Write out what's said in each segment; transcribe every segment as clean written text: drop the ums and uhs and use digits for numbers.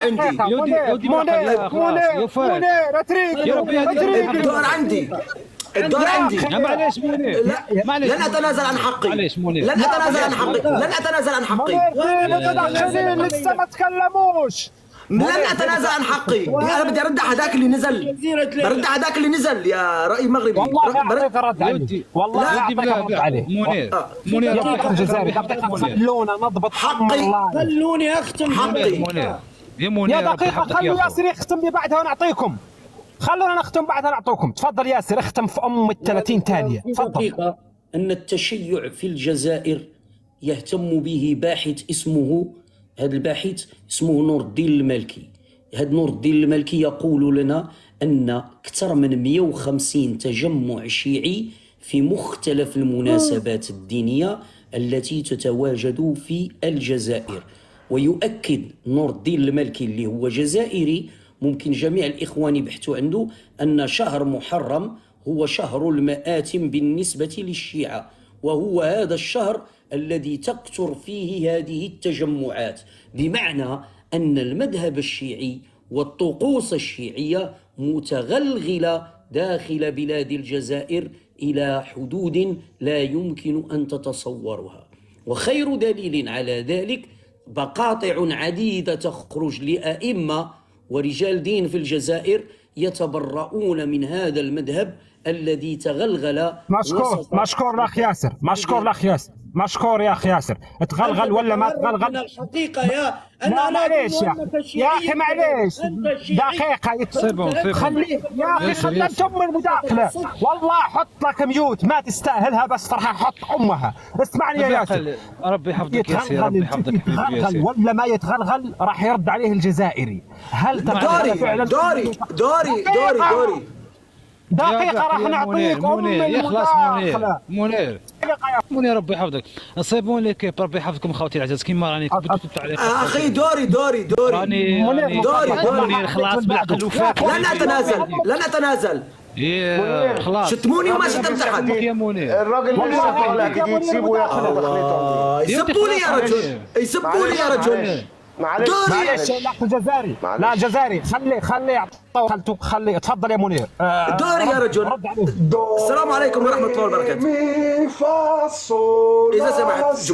عندي. منير اتريق الدور عندي. الدور عندي. معليش منير. لن اتنازل عن حقي. معليش منير. لن اتنازل عن حقي. لن اتنازل عن حقي. متدخلين لسه ما تكلموش. لن اتنازل عن حقي. انا بدي ارد على هذاك اللي نزل. برد على هذاك اللي نزل يا رأي مغربي. والله يعطيك رد عليه. والله يعطيك رد عليه. منير خلونا نضبط حقي. خلوني اختم. حقي. يا منير يا دقيقة خلوا ياسر يختم لي بعدها ونعطيكم. خلونا نختم بعدها نعطوكم. تفضل ياسر اختم في ام ال30 ثانية. تفضل. دقيقة أن التشيع في الجزائر يهتم به باحث اسمه، هذا الباحث اسمه نور الدين المالكي. هذا نور الدين المالكي يقول لنا أن أكثر من 150 تجمع شيعي في مختلف المناسبات الدينية التي تتواجد في الجزائر. ويؤكد نور الدين المالكي اللي هو جزائري، ممكن جميع الإخوان يبحثوا عنده، أن شهر محرم هو شهر المآتم بالنسبة للشيعة، وهو هذا الشهر الذي تكثر فيه هذه التجمعات، بمعنى أن المذهب الشيعي والطقوس الشيعية متغلغلة داخل بلاد الجزائر إلى حدود لا يمكن أن تتصورها. وخير دليل على ذلك مقاطع عديدة تخرج لأئمة ورجال دين في الجزائر يتبرؤون من هذا المذهب الذي تغلغل. مشكور الاخ ياسر. مشكور يا اخي ياسر. تغلغل ولا ما تغلغل؟ الحقيقة يا لا معليش يا اخي معليش دقيقة. خليه يا اخي خلنا تم المداخلة. والله حط لك ميوت ما تستاهلها، بس فرحة حط امها. اسمعني يا ياسر. ربي يحفظك يا سيدي. ربي يحفظك. يتغلغل ولا ما يتغلغل راح يرد عليه الجزائري. هل تغلغل فعلا؟ دوري دقيقة راح نعطيك ام المداخلة. منير ربي يحفظك. نصيبون لك ربي يحفظكم خوتي العزاز. كيما راني كتبت التعليق اخي. دوري منير خلاص بالعقل وفاك. لن اتنازل. خلاص شتموني وما شتمت احد يا منير. الراجل اللي شافك لا تسيبه ياخذ دخلته. يسبوني يا رجل. معلش الاخ الجزائري. لا الجزائري خلي تفضل يا منير. دوري يا رجل. السلام عليكم ورحمة الله وبركاته. إذا سمحت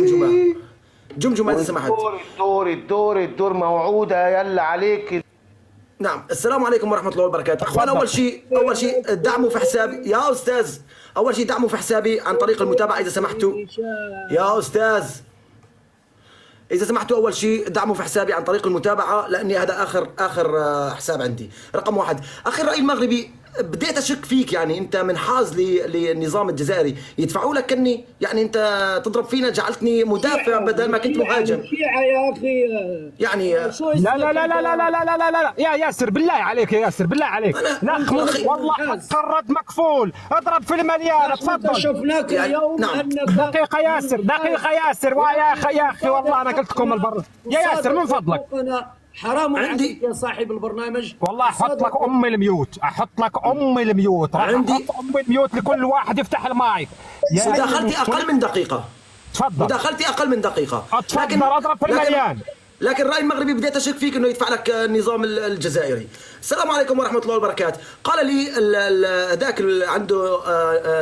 جمجمة إذا سمحت. الدور موعودة يلا عليك. نعم السلام عليكم ورحمة الله وبركاته. أخوان أول شيء دعموا في حسابي يا أستاذ. أول شيء دعموا في حسابي عن طريق المتابعة إذا سمحتوا يا أستاذ. إذا سمحتوا أول شيء دعموا في حسابي عن طريق المتابعة، لأني هذا آخر حساب عندي. رقم واحد. أخي الرأي المغربي بديت أشك فيك، يعني أنت منحاز للنظام الجزائري. يدفعوا لك كني يعني أنت تضرب فينا، جعلتني مدافع بدل ما كنت مهاجم. يا أخي يعني لا لا لا لا لا لا لا لا لا يا ياسر بالله عليك يا ياسر بالله عليك. لا والله حق الرد مكفول. اضرب في المليان. تفضل. شفناك اليوم أنك دقيقة ياسر ويا أخي والله أنا قلت لكم البر. يا ياسر من فضلك حرام عليك يا صاحب البرنامج. والله احط لك ام الميوت. راح احط ام الميوت لكل واحد يفتح المايك. مداخلتي اقل من دقيقة. تفضل. مداخلتي اقل من دقيقة. لكن اضرب في المليان. لكن الرأي المغربي بديت أشك فيك إنه يدفع لك النظام الجزائري. السلام عليكم ورحمة الله وبركاته. قال لي ذاك عنده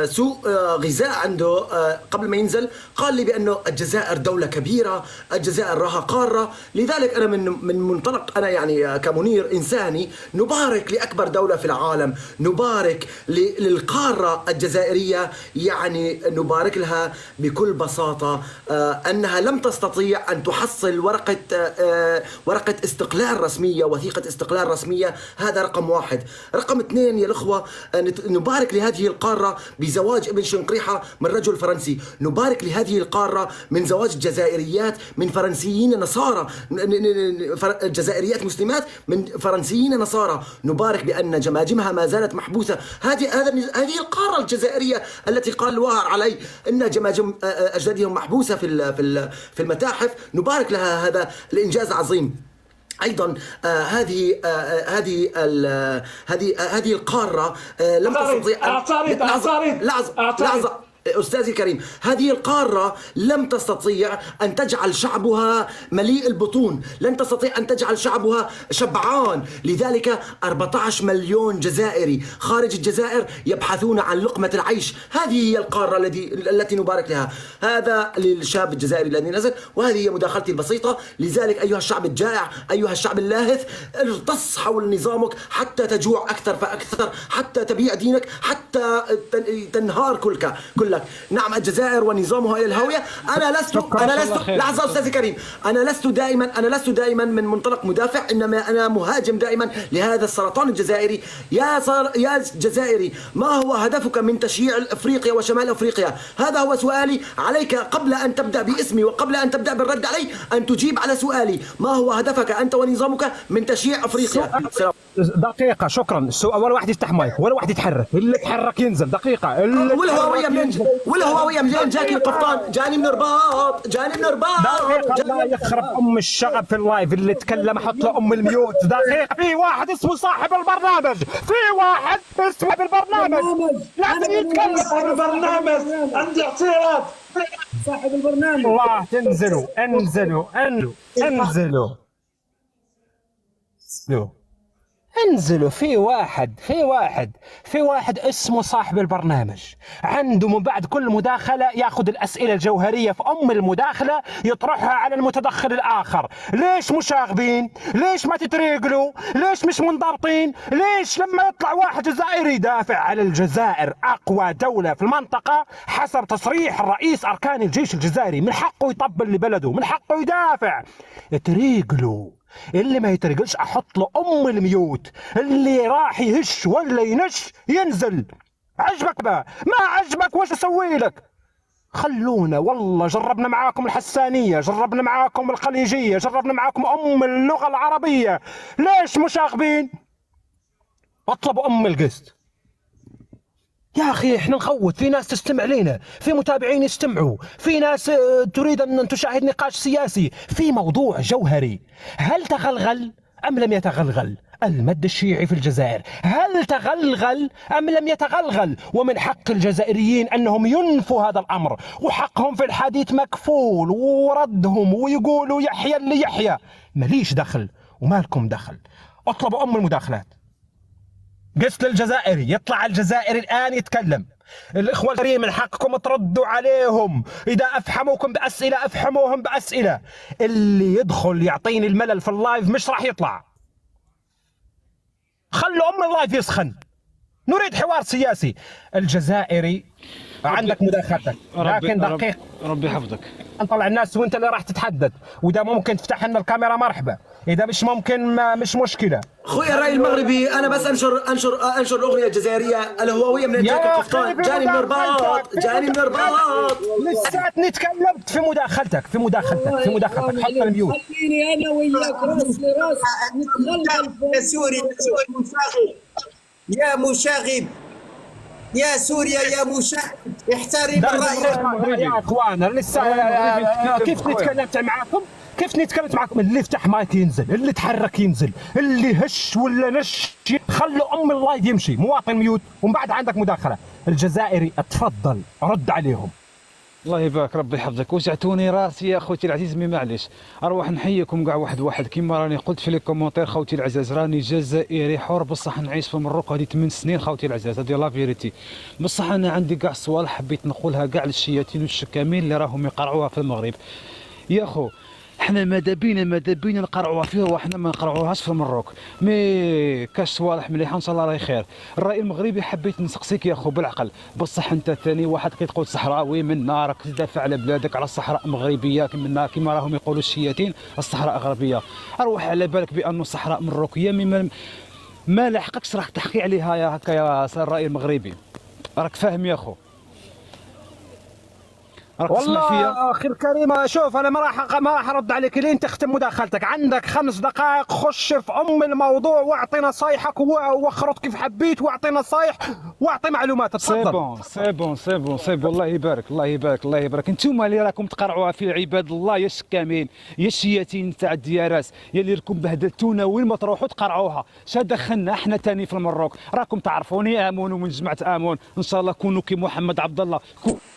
سوء غذاء عنده قبل ما ينزل، قال لي بأنه الجزائر دولة كبيرة، الجزائر راها قارة. لذلك أنا من منطلق أنا يعني كمنير إنساني نبارك لأكبر دولة في العالم، نبارك للقارة الجزائرية، يعني نبارك لها بكل بساطة أنها لم تستطيع أن تحصل ورقة استقلال رسمية، وثيقة استقلال رسمية. هذا رقم واحد. رقم اثنين يا الأخوة، نبارك لهذه القارة بزواج ابن شنقريحة من رجل فرنسي، نبارك لهذه القارة من زواج جزائريات من فرنسيين نصارى، جزائريات مسلمات من فرنسيين نصارى، نبارك بأن جماجمها ما زالت محبوسة. هذه القارة الجزائرية التي قال الواهر علي أن جماجم أجدادهم محبوسة في المتاحف، نبارك لها. هذا الإنجاز عظيم. أيضا هذه القارة لم تستطيع. أستاذي الكريم، هذه القارة لم تستطيع أن تجعل شعبها مليء البطون، لن تستطيع أن تجعل شعبها شبعان. لذلك 14 مليون جزائري خارج الجزائر يبحثون عن لقمة العيش. هذه هي القارة التي نبارك لها. هذا للشاب الجزائري الذي نزل، وهذه هي مداخلتي البسيطة. لذلك أيها الشعب الجائع، أيها الشعب اللاهث، ارتص حول نظامك حتى تجوع أكثر فأكثر، حتى تبيع دينك، حتى تنهار كلك. نعم، الجزائر ونظامها إلى الهاوية. أنا لست لحظة أستاذي الكريم، أنا لست دائما من منطلق مدافع، إنما أنا مهاجم دائما لهذا السرطان الجزائري. يا جزائري، ما هو هدفك من تشييع أفريقيا وشمال أفريقيا؟ هذا هو سؤالي عليك. قبل أن تبدأ باسمي وقبل أن تبدأ بالرد علي، أن تجيب على سؤالي: ما هو هدفك أنت ونظامك من تشييع أفريقيا؟ دقيقة، شكرا. السؤال ولا واحد يفتح مايك ولا واحد يتحرك، اللي يتحرك ينزل. دقيقة. والهوية منين جاكي القفطان؟ جاني من رباط. دقيقة، الله يخرب أم الشغب في اللايف اللي تكلم حط له أم الميوت. دقيقة، في واحد اسمه صاحب البرنامج، لازم يتكلم. صاحب البرنامج، عندي اعتراض. صاحب البرنامج، الله، انزلوا. في واحد اسمه صاحب البرنامج، عنده من بعد كل مداخلة ياخذ الأسئلة الجوهرية في أم المداخلة يطرحها على المتدخل الآخر. ليش مشاغبين؟ ليش ما تتريقلوا؟ ليش مش منضبطين؟ ليش لما يطلع واحد جزائري يدافع على الجزائر أقوى دولة في المنطقة حسب تصريح رئيس أركان الجيش الجزائري، من حقه يطبل لبلده، من حقه يدافع، تريقلوا. اللي ما يترقلش احط له ام الميوت، اللي راح يهش ولا ينش ينزل. عجبك بقى؟ ما عجبك وش اسوي لك؟ خلونا، والله جربنا معاكم الحسانية، جربنا معاكم الخليجية، جربنا معاكم ام اللغة العربية. ليش مشاغبين؟ اطلبوا ام القسط. يا أخي إحنا نخوت، في ناس تستمع لنا، في متابعين يستمعوا، في ناس تريد أن تشاهد نقاش سياسي في موضوع جوهري. هل تغلغل أم لم يتغلغل المد الشيعي في الجزائر؟ هل تغلغل أم لم يتغلغل؟ ومن حق الجزائريين أنهم ينفوا هذا الأمر، وحقهم في الحديث مكفول، وردهم ويقولوا يحيى اللي يحيى. ماليش دخل ومالكم دخل. اطلبوا أم المداخلات. قسط للجزائري، يطلع الجزائري الآن يتكلم. الإخوة الكريم من حقكم تردوا عليهم، إذا أفحموكم بأسئلة أفحموهم بأسئلة. اللي يدخل يعطيني الملل في اللايف مش راح يطلع. خلوا أم اللايف يسخن، نريد حوار سياسي. الجزائري عندك مداخلتك، لكن دقيق. ربي يحفظك. نطلع الناس وانت اللي راح تتحدث، واذا ممكن تفتح لنا الكاميرا مرحبا، اذا مش ممكن ما مش مشكله. اخويا الراي المغربي، انا بس انشر الاغنيه الجزائريه الهواويه من جاك القفطان. جاني من الرباط. لساتني تكلمت في مداخلتك. حط الميوت. خليني انا وياك راس لراس نتغلغل. يا سوري مشاغب، يا مشاغب، يا سوريا يا مشاهد، احترم الرأي. يا اخوانا لسه كيف تكلمت معاكم؟ اللي يفتح مايك ينزل، اللي يتحرك ينزل، اللي هش ولا نش. خلوا ام اللايف يمشي. مواطن ميوت، ومن بعد عندك مداخله. الجزائري اتفضل رد عليهم. الله يبارك، ربي يحفظك. وجعتوني راسي يا خوتي العزيز، معليش. اروح نحييكم كاع واحد كيما راني قلت في لي كومونتير. خوتي العزاز، راني جزائري حر، بصح نعيش في المروك هذه 8 سنين. خوتي العزاز، هذه لا فيريتي. بصح انا عندي كاع صوالح حبيت نقولها كاع للشياطين والشكامين اللي راهم يقرعوها في المغرب. يا خو، احنا ماذا بينا نقرعوها فيه وحنا ما نقرعوهاش في المروك. مي كاش صوالح مليحه ان شاء الله راهي خير. الراي المغربي حبيت نسقسيك يا خو بالعقل، بصح انت ثاني واحد كتقول صحراوي منا، راك تدافع على بلادك، على الصحراء مغربيه كما راهم يقولوا الشياطين الصحراء غربيه. اروح على بالك بانه الصحراء مروكيه ما لحقكش راح تحكي عليها يا هكا يا الراي المغربي. راك فاهم يا خو؟ راك تسمع فيا؟ والله اخي الكريم، شوف انا ما راح ارد عليك لين تختم مداخلتك. عندك 5 دقائق، خش في الموضوع واعطي نصايحك واخرط كيف حبيت، واعطي نصايح واعطي معلومات. تفضل. سي بون الله يبارك الله يبارك الله يبارك. انتم اللي راكم تقرعوها في عباد الله، يا الشكامين يا الشياتين تاع الدياراس، يا اللي راكم بهدلتونا وين ما تروحوا تقرعوها. شا دخلنا احنا تاني في المروك؟ راكم تعرفوني امون ومن جماعه امون، ان شاء الله كونوا كي محمد عبد الله،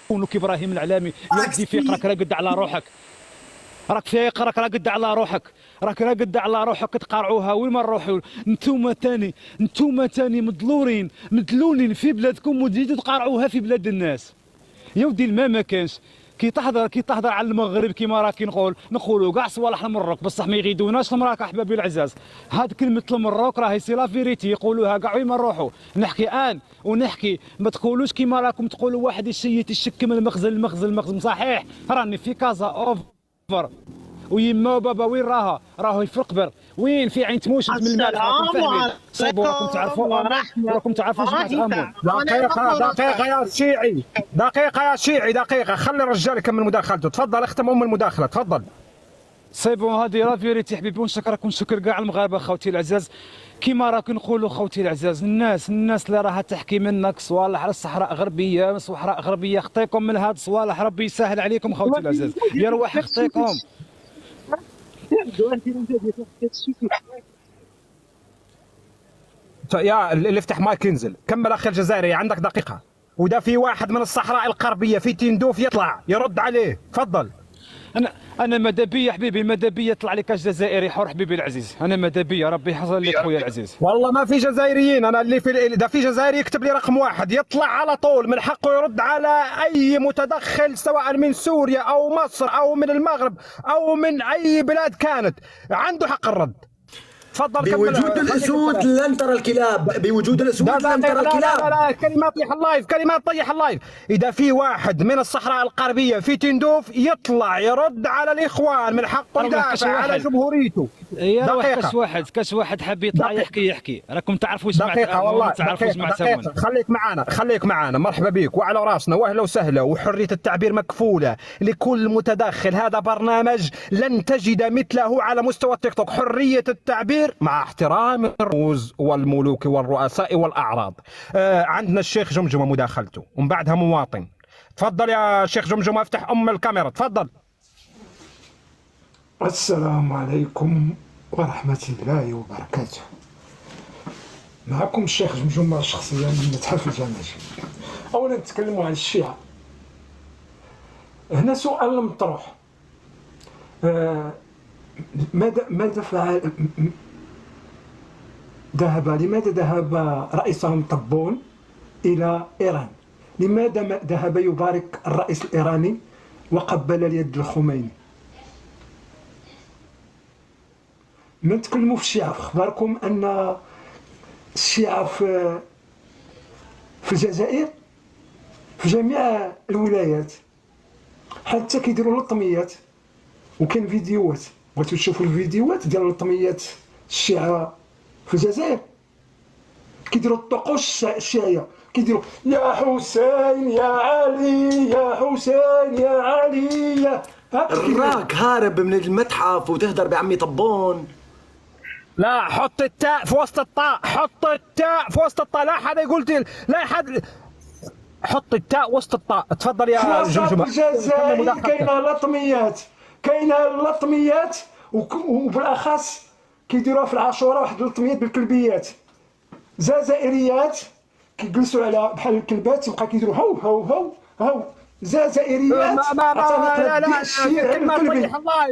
كونوا كي ابراهيم العلامي. يا ودي فيق راك راقد على روحك، راك فيق راك راقد على روحك، راك راقد على روحك تقرعوها وين ما نروحوا. انتوما تاني مدلولين في بلادكم وتزيدوا تقرعوها في بلاد الناس. يا ودي الماء ما كانش كي تهضر على المغرب كيما راكي نقولوا كاع صوالح المروك، بصح ما يغيدوناش المراك احبابي العزاز. هاد كلمه المروك راهي سي لا فيريتي، يقولوها كاع وين ما نروحوا. نحكي ونحكي، ما تقولوش كيما راكم تقولوا واحد يشيت الشك من المخزن. صحيح راني في كازا اوفر ويما وبابا وين راهو في القبر، وين في عين تموشت من المال. راكم فاهمين؟ صيبوا راكم تعرفوا جماعه امون. دقيقة يا شيعي، خلي الرجال يكمل مداخلته. تفضل اختم المداخلة، تفضل. سي بون هذه لا فيريتي حبيبي، ونشكر كاع المغاربه خوتي العزاز. كيما راك نقولوا خوتي العزاز، الناس اللي راها تحكي منك صوالح على الصحراء غربيه، خطيكم من هاد الصوالح، ربي يسهل عليكم خوتي العزاز، يا رواح خطيكم. يا اللي افتح مايك ينزل. كمل اخي الجزائري، عندك دقيقة. وده في واحد من الصحراء الغربية في تندوف يطلع يرد عليه. تفضل. انا ماذا بيا حبيبي، ماذا بيا يطلع لك جزائري حر حبيبي العزيز. انا ماذا بيا، ربي يحفظ لك خويا العزيز. والله ما في جزائريين، انا اللي في جزائري يكتب لي رقم 1 يطلع على طول، من حقه يرد على اي متدخل سواء من سوريا او مصر او من المغرب او من اي بلاد كانت، عنده حق الرد. تفضل. بوجود الاسود لن ترى الكلاب، بوجود الاسود لن ترى الكلاب. لا كلمات طيح اللايف. اذا في واحد من الصحراء الغربيه في تندوف يطلع يرد على الاخوان، من حقه يدافع على جمهوريته. دقيقة. كاش واحد حاب يطلع يحكي. راكم تعرفوا جماعة دقيقة والله. تعرفوا جماعة دقيقة. خليك معنا. مرحبا بك وعلى راسنا واهلا وسهلا. وحرية التعبير مكفولة لكل متدخل. هذا برنامج لن تجد مثله على مستوى التيك توك. حرية التعبير مع احترام الرموز والملوك والرؤساء والأعراض. عندنا الشيخ جمجمة مداخلته ومن بعدها مواطن. تفضل يا شيخ جمجمة، افتح الكاميرا. تفضل. السلام عليكم ورحمة الله وبركاته. معكم الشيخ جمجمة، شخصيا من متحف الجماجم. أولا نتكلموا عن الشيعة. هنا سؤال مطروح، ماذا فعل لماذا ذهب رئيسهم طبون إلى إيران؟ لماذا ذهب يبارك الرئيس الإيراني وقبل اليد الخميني؟ ما نتكلموا في الشيعة. في اخباركم ان الشيعة في الجزائر في جميع الولايات، حتى كيديروا لطميات، وكاين فيديوهات. بغيتو تشوفوا الفيديوهات ديال لطميات الشيعة في الجزائر، كيديروا الطقوس الشيعية، كيديروا يا حسين يا علي يا حسين يا علي. راك هارب من المتحف وتهدر بعمي طبون. لا حط التاء في وسط الطاء، لا حدا يقول لا حد. حط التاء وسط الطاء. تفضل يا جمجمة. في الجزائر كاينه لطميات وبالاخص كيديروها في العاشوراء، واحد اللطميات بالكلبيات. جزائريات كيجلسوا على بحال الكلبات، يبقى كيديروا هو جزائريات.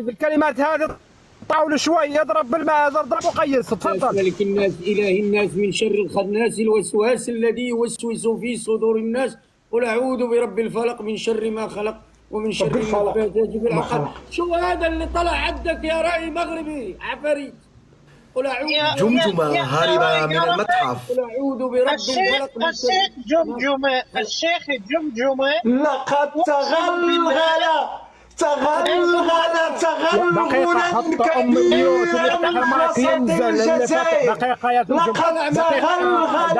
الكلمات هذه طاول شوي، يضرب بالماء، ضرب وقيس. تفضل. ملك الناس إله الناس من شر الخناس الوسواس الذي يوسوس في صدور الناس. قل أعوذ برب الفلق من شر ما خلق ومن شر النفاثات في العقد. شو هذا اللي طلع عندك يا رأي مغربي عفاريت؟ قل أعوذ جمجمة هاربة من المتحف. قل أعوذ برب الفلق من الشيخ جمجمة لقد تغلغل كبيرا في الجزائر. لقد تغلغل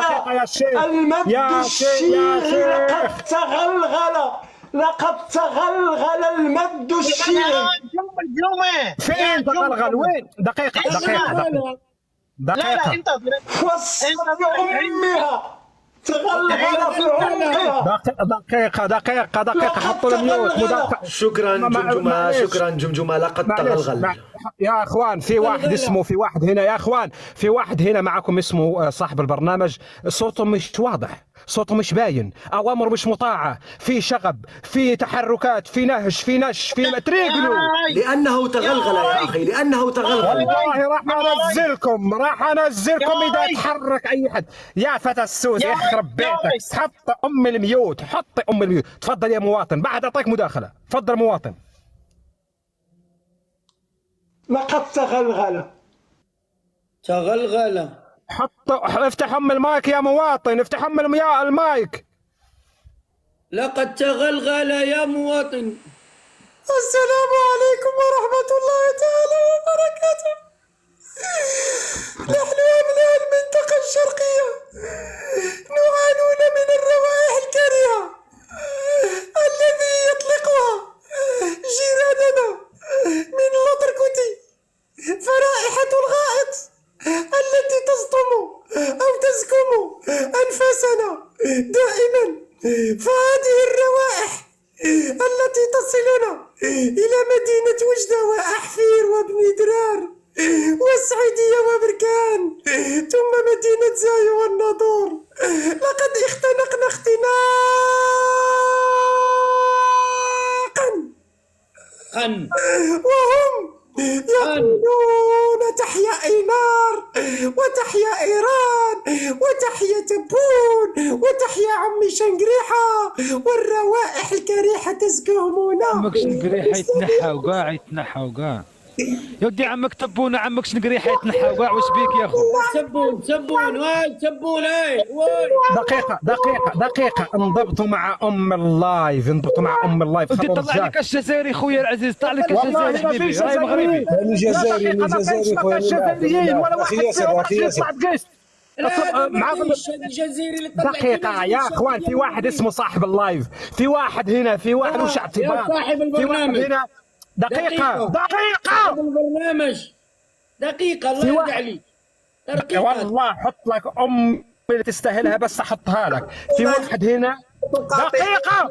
المد الشيعي، لقد تغلغل لقد تغلغل المد الشيعي. جمجمة فين تغلغل؟ وين؟ دقيقة لا دقيقة. انتظر. في أمها تغلغل في عمقها. دقيقة حطوا الميوت. شكرا جمجمة، شكرا جمجمة، لقد تغلغل. يا اخوان في واحد هنا يا اخوان، في واحد هنا معكم اسمه صاحب البرنامج، صوته مش واضح، صوته مش باين، اوامره مش مطاعه، في شغب، في تحركات، في نهش، في نش، في تريقلوا. لأنه تغلغل يا أخي، لأنه تغلغل. والله راح انزلكم اذا تحرك اي حد. يا فتى السوس يخرب بيتك، حط ام الميوت، حط ام الميوت. تفضل يا مواطن، بعد اعطيك مداخله، تفضل مواطن. لقد تغلغل. افتح ام المايك يا مواطن، افتح ام المايك. لقد تغلغل يا مواطن. السلام عليكم ورحمة الله تعالى وبركاته. نحن أبناء المنطقة الشرقية نعانون من الروائح الكريهة الذي يطلقها جيراننا من لطركوتي، فرائحة الغائط التي تصطم أو تزكم أنفاسنا دائما. فهذه الروائح التي تصلنا إلى مدينة وجدة وأحفير وابن درار والسعيدية وبركان ثم مدينة زايا والناظور، لقد اختنقنا اختناقا وهم يقولون تحيا اينار وتحيا ايران وتحيا تبون وتحيا عمي شنقريحه والروائح الكريحه تزكهمونا. عمك شنقريحه يتنحى وقاع يا ودي، عمك تبون عمك شنقريحه يتنحى وقاع. وش بيك يا اخو؟ تبون واي دقيقة انضبطوا مع ام اللايف، انت طلع لك الجزائري خويا العزيز، طلع لك الجزائري حبيبي، راي مغربي. جزائريين ولا واحد فيهم يطلع بقسط. الجزائري دقيقة يا اخوان، في واحد اسمه صاحب اللايف، في واحد هنا، في واحد وش اعتبار، صاحب البرنامج هنا. دقيقة البرنامج دقيقة، الله يرضى عليك. والله حط لك ام اللي تستاهلها، بس احطها لك. في واحد هنا، دقيقة،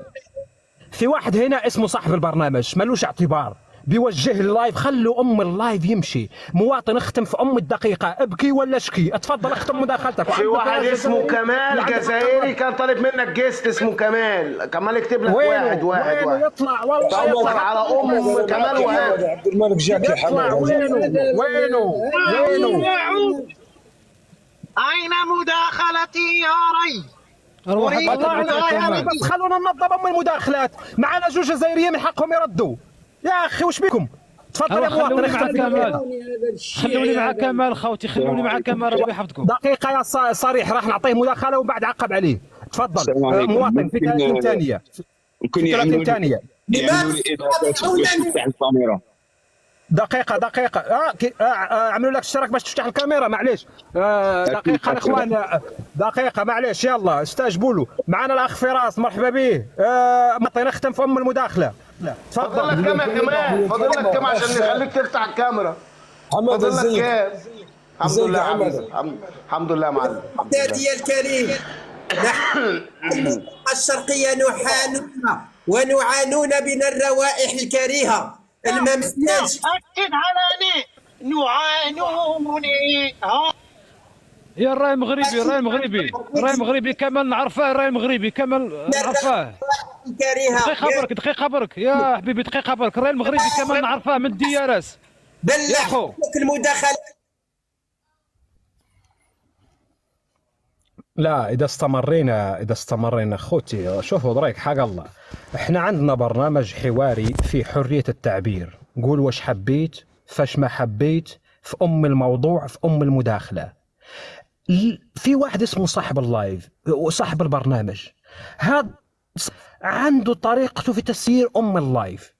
في واحد هنا اسمه صاحب البرنامج ملوش اعتبار، بيوجه اللايف. خلوا ام اللايف يمشي. مواطن اختم في ام الدقيقة، ابكي ولا اشكي؟ اتفضل اختم مداخلتك. في واحد اسمه كمال جزائري كان طالب منك جيست اسمه كمال يكتب لك واحد يطلع والله دور على ام كمال وهاب. عبد الملك جاك يا حماد. وينه أين مداخلتي يا ري؟ اروح بس خلونا ننظم ام المداخلات. معنا جوج جزائريين من حقهم يردوا. يا اخي وش بكم؟ تفضل يا مواطن. خلوني مع كمال خوتي، خلوني مع كمال، ربي يحفظكم. دقيقة يا صريح، راح نعطيه مداخلة ومن بعد عقب عليه. تفضل مواطن في 30 ثانية. ممكن يعملوا لي اضافات باش تفتح الكاميرا. دقيقة عملوا لك اشتراك باش تفتح الكاميرا، معليش. دقيقة الاخوان، دقيقة معليش، يلا استجبوا له. معنا الاخ فراس، مرحبا به. مطي نختم في ام المداخلة. فضل لك كم يا كمال، فضل لك كم عشان نخليك تفتح الكاميرا. حمد ازيك؟ الحمد لله الحمد لله معلم. سيدي الكريم، نحن الشرقية ونعانون من الروائح الكريهة الممزج. أكد على نعانون. يا الراي مغربي كمال نعرفه، الراي المغربي كمال نعرفه. دقيقة برك يا حبيبي، دقيقة برك. الراي المغربي كمال نعرفه من الديارس. بالله المداخلة. لا اذا استمرينا اخوتي، شوفوا رايك حق الله. احنا عندنا برنامج حواري في حرية التعبير، قول وش حبيت، فاش ما حبيت، في ام الموضوع، في ام المداخلة. في واحد اسمه صاحب اللايف وصاحب البرنامج، هذا عنده طريقته في تسيير ام اللايف.